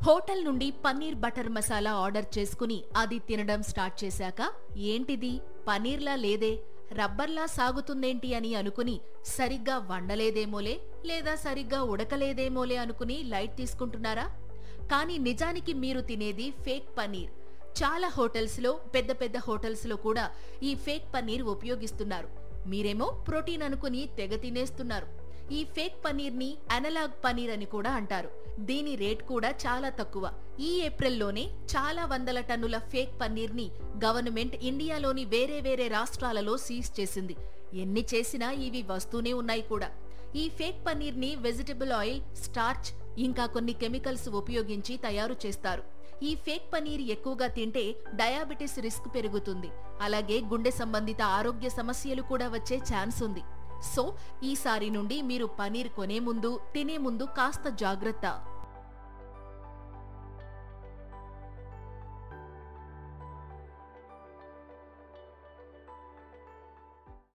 Hotel నుండి paneer butter masala order చేసుకుని అది తినడం స్టార్ట్ చేశాక ఏంటిది పన్నీర్లా లేదే, రబ్బర్లా సాగుతుందేంటి అని అనుకుని సరిగ్గా వండలేదేమోలే లేదా సరిగ్గా ఉడకలేదేమోలే అనుకుని లైట్ తీసుకుంటున్నారా? కానీ నిజానికి మీరు తినేది ఫేక్ పన్నీర్. చాలా హోటల్స్లో, పెద్ద పెద్ద హోటల్స్లో కూడా ఈ ఫేక్ పన్నీర్ ఉపయోగిస్తున్నారు. మీరేమో ప్రోటీన్ అనుకుని తెగ తినేస్తున్నారు. ఈ ఫేక్ పన్నీర్ని అనలాగ్ పన్నీర్ అని కూడా అంటారు. దీని రేట్ కూడా చాలా తక్కువ. ఈ ఏప్రిల్లోనే చాలా వందల టన్నుల ఫేక్ పన్నీర్ని గవర్నమెంట్ ఇండియాలోని వేరే వేరే రాష్ట్రాలలో సీజ్ చేసింది. ఎన్ని చేసినా ఇవి వస్తూనే ఉన్నాయి కూడా. ఈ ఫేక్ పన్నీర్ని వెజిటబుల్ ఆయిల్, స్టార్చ్, ఇంకా కొన్ని కెమికల్స్ ఉపయోగించి తయారు చేస్తారు. ఈ ఫేక్ పన్నీర్ ఎక్కువగా తింటే డయాబెటిస్ రిస్క్ పెరుగుతుంది. అలాగే గుండె సంబంధిత ఆరోగ్య సమస్యలు కూడా వచ్చే ఛాన్స్ ఉంది. సో ఈసారి నుండి మీరు పన్నీర్ కొనే ముందు, తినే ముందు కాస్త జాగ్రత్త.